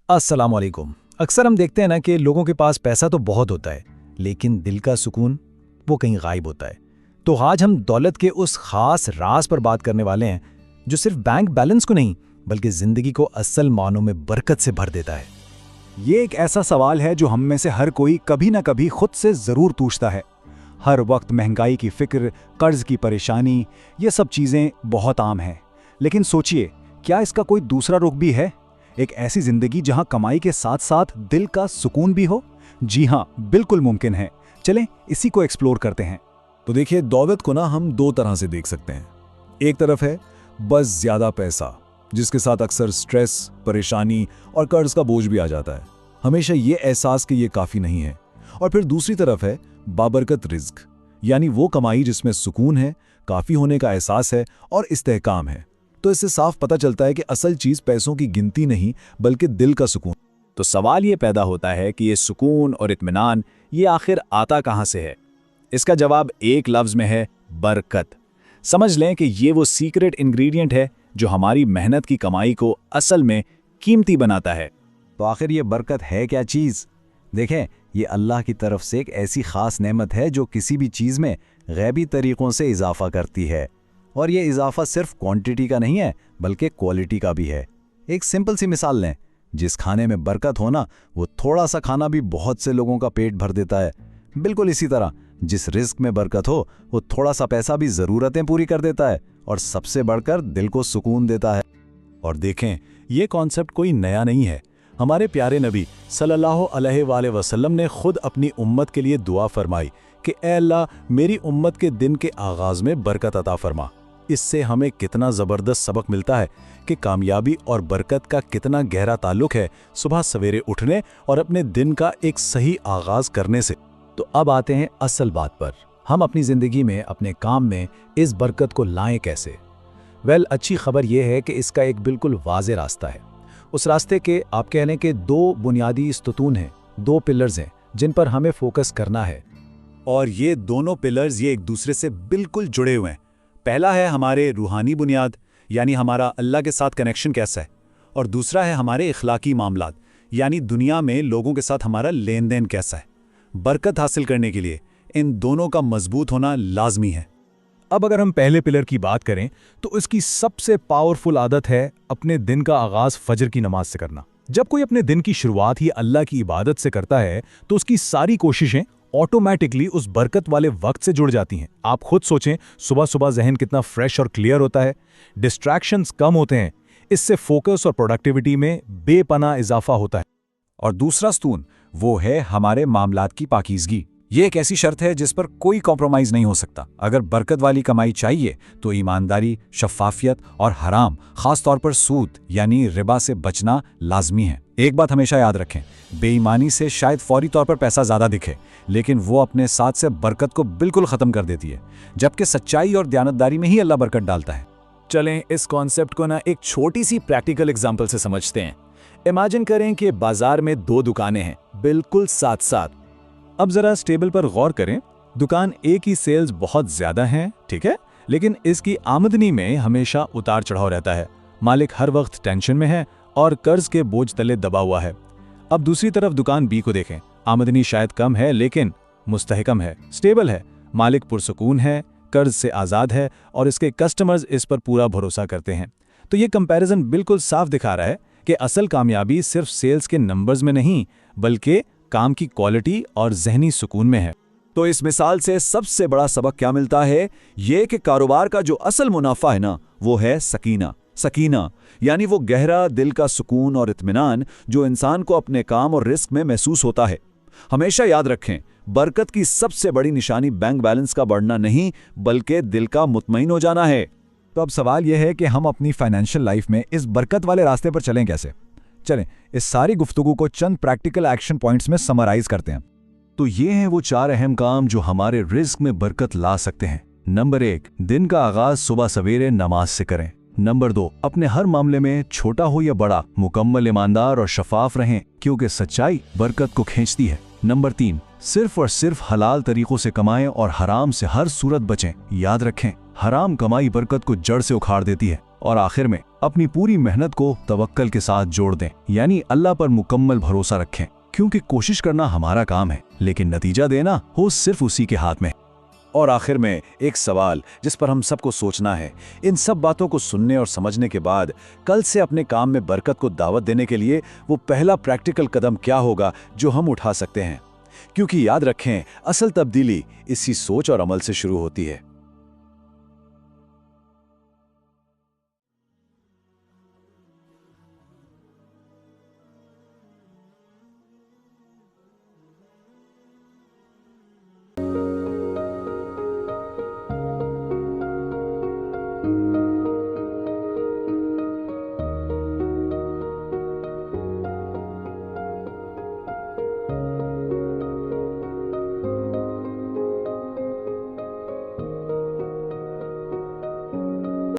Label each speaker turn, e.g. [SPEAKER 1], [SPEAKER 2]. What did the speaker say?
[SPEAKER 1] अस्सलाम वालेकुम। अक्सर हम देखते हैं ना कि लोगों के पास पैसा तो बहुत होता है, लेकिन दिल का सुकून वो कहीं गायब होता है। तो आज हम दौलत के उस खास राज पर बात करने वाले हैं जो सिर्फ बैंक बैलेंस को नहीं बल्कि जिंदगी को असल मायनों में बरकत से भर देता है।
[SPEAKER 2] ये एक ऐसा सवाल है जो हम में से हर कोई कभी ना कभी खुद से जरूर पूछता है। हर वक्त महंगाई की फिक्र, कर्ज की परेशानी, ये सब चीजें बहुत आम हैं। लेकिन सोचिए, क्या इसका कोई दूसरा रुख भी है? एक ऐसी जिंदगी जहां कमाई के साथ साथ दिल का सुकून भी हो? जी हाँ, बिल्कुल मुमकिन है। चलें इसी को एक्सप्लोर करते हैं।
[SPEAKER 3] तो देखिए, दौलत को ना हम दो तरह से देख सकते हैं। एक तरफ है बस ज्यादा पैसा, जिसके साथ अक्सर स्ट्रेस, परेशानी और कर्ज का बोझ भी आ जाता है, हमेशा ये एहसास कि ये काफी नहीं है। और फिर दूसरी तरफ है बाबरकत रिज्क, यानी वो कमाई जिसमें सुकून है, काफी होने का एहसास है और इस्तेहकाम है। तो इससे साफ पता चलता है कि असल चीज पैसों की गिनती नहीं बल्कि दिल का सुकून।
[SPEAKER 4] तो सवाल ये पैदा होता है कि ये सुकून और इत्मीनान ये आखिर आता कहाँ से है? इसका जवाब एक लफ्ज में है, बरकत। समझ लें कि ये वो सीक्रेट इंग्रेडिएंट है जो हमारी मेहनत की कमाई को असल में कीमती बनाता है।
[SPEAKER 1] तो आखिर ये बरकत है क्या चीज़? देखें, ये अल्लाह की तरफ से एक ऐसी खास नेमत है जो किसी भी चीज़ में गैबी तरीक़ों से इजाफा करती है। और ये इजाफा सिर्फ क्वांटिटी का नहीं है बल्कि क्वालिटी का भी है। एक सिंपल सी मिसाल लें, जिस खाने में बरकत हो ना, वो थोड़ा सा खाना भी बहुत से लोगों का पेट भर देता है। बिल्कुल इसी तरह जिस रिस्क में बरकत हो, वो थोड़ा सा पैसा भी ज़रूरतें पूरी कर देता है और सबसे बढ़कर दिल को सुकून देता है।
[SPEAKER 3] और देखें, ये कॉन्सेप्ट कोई नया नहीं है। हमारे प्यारे नबी सल्लल्लाहु अलैहि वसल्लम ने खुद अपनी उम्मत के लिए दुआ फरमाई कि ए अल्लाह, मेरी उम्मत के दिन के आगाज में बरकत अता फरमा। इससे हमें कितना ज़बरदस्त सबक मिलता है कि कामयाबी और बरकत का कितना गहरा ताल्लुक है सुबह सवेरे उठने और अपने दिन का एक सही आगाज करने से।
[SPEAKER 1] तो अब आते हैं असल बात पर। हम अपनी ज़िंदगी में, अपने काम में इस बरकत को लाएं कैसे? अच्छी खबर यह है कि इसका एक बिल्कुल वाज़ेह रास्ता है। उस रास्ते के आप कह लें कि दो बुनियादी स्तून हैं, दो पिलर्स हैं जिन पर हमें फोकस करना है।
[SPEAKER 2] और ये दोनों पिलर्स ये एक दूसरे से बिल्कुल जुड़े हुए हैं। पहला है हमारे रूहानी बुनियाद, यानी हमारा अल्लाह के साथ कनेक्शन कैसा है, और दूसरा है हमारे इखलाकी मामलात, यानी दुनिया में लोगों के साथ हमारा लेन देन कैसा है। बरकत हासिल करने के लिए इन दोनों का मजबूत होना लाजमी है।
[SPEAKER 3] अब अगर हम पहले पिलर की बात करें तो इसकी सबसे पावरफुल आदत है अपने दिन का आगाज फजर की नमाज से करना। जब कोई अपने दिन की शुरुआत ही अल्लाह की इबादत से करता है तो उसकी सारी कोशिशें ऑटोमेटिकली उस बरकत वाले वक्त से जुड़ जाती हैं। आप खुद सोचें, सुबह सुबह जहन कितना फ्रेश और क्लियर होता है, डिस्ट्रैक्शंस कम होते हैं। इससे फोकस और प्रोडक्टिविटी में बेपनाह इजाफा होता है।
[SPEAKER 2] और दूसरा स्तून वो है हमारे मामलात की पाकीज़गी। ये एक ऐसी शर्त है जिस पर कोई कॉम्प्रोमाइज़ नहीं हो सकता। अगर बरकत वाली कमाई चाहिए तो ईमानदारी, शफ़ाफियत और हराम, ख़ास तौर पर सूद यानी रिबा से बचना लाजमी है। एक बात हमेशा याद रखें, बेईमानी से शायद फौरी तौर पर पैसा ज़्यादा दिखे, लेकिन वो अपने साथ से बरकत को बिल्कुल ख़त्म कर देती है, जबकि सच्चाई और दयानतदारी में ही अल्लाह बरकत डालता है।
[SPEAKER 4] चलें इस कॉन्सेप्ट को ना एक छोटी सी प्रैक्टिकल एग्जाम्पल से समझते हैं। इमेजिन करें कि बाजार में दो दुकानें हैं, बिल्कुल साथ साथ।
[SPEAKER 3] अब जरा स्टेबल पर गौर करें। दुकान ए की सेल्स बहुत ज्यादा हैं, ठीक है, लेकिन इसकी आमदनी में हमेशा उतार चढ़ाव रहता है। मालिक हर वक्त टेंशन में है और कर्ज के बोझ तले दबा हुआ है। अब दूसरी तरफ दुकान बी को देखें। आमदनी शायद कम है लेकिन मुस्तहकम है, स्टेबल है। मालिक पुरसुकून है, कर्ज से आज़ाद है और इसके कस्टमर्स इस पर पूरा भरोसा करते हैं। तो ये कंपैरिजन बिल्कुल साफ दिखा रहा है कि असल कामयाबी सिर्फ सेल्स के नंबर्स में नहीं बल्कि काम की क्वालिटी और जहनी सुकून में है।
[SPEAKER 2] तो इस मिसाल से सबसे बड़ा सबक क्या मिलता है? ये कि कारोबार का जो असल मुनाफा है ना, वो है सकीना, यानी वो गहरा दिल का सुकून और इत्मीनान जो इंसान को अपने काम और रिस्क में महसूस होता है। हमेशा याद रखें, बरकत की सबसे बड़ी निशानी बैंक बैलेंस का बढ़ना नहीं बल्कि दिल का मुतमईन हो जाना है।
[SPEAKER 5] तो अब सवाल यह है कि हम अपनी फाइनेंशियल लाइफ में इस बरकत वाले रास्ते पर चलें कैसे? चलें इस सारी गुफ्तगू को चंद प्रैक्टिकल एक्शन पॉइंट्स में समराइज करते हैं।
[SPEAKER 3] तो ये हैं वो 4 अहम काम जो हमारे रिस्क में बरकत ला सकते हैं। नंबर 1, दिन का आगाज सुबह सवेरे नमाज से करें। नंबर 2, अपने हर मामले में छोटा हो या बड़ा मुकम्मल ईमानदार और शफाफ रहें, क्योंकि सच्चाई बरकत को खींचती है। नंबर 3, सिर्फ और सिर्फ हलाल तरीकों से कमाएं और हराम से हर सूरत बचें। याद रखें, हराम कमाई बरकत को जड़ से उखाड़ देती है।
[SPEAKER 5] और आखिर में अपनी पूरी मेहनत को तवक्कल के साथ जोड़ दें, यानी अल्लाह पर मुकम्मल भरोसा रखें, क्योंकि कोशिश करना हमारा काम है, लेकिन नतीजा देना हो सिर्फ उसी के हाथ में।
[SPEAKER 2] और आखिर में एक सवाल जिस पर हम सबको सोचना है, इन सब बातों को सुनने और समझने के बाद कल से अपने काम में बरकत को दावत देने के लिए वो पहला प्रैक्टिकल कदम क्या होगा जो हम उठा सकते हैं? क्योंकि याद रखें, असल तब्दीली इसी सोच और अमल से शुरू होती है।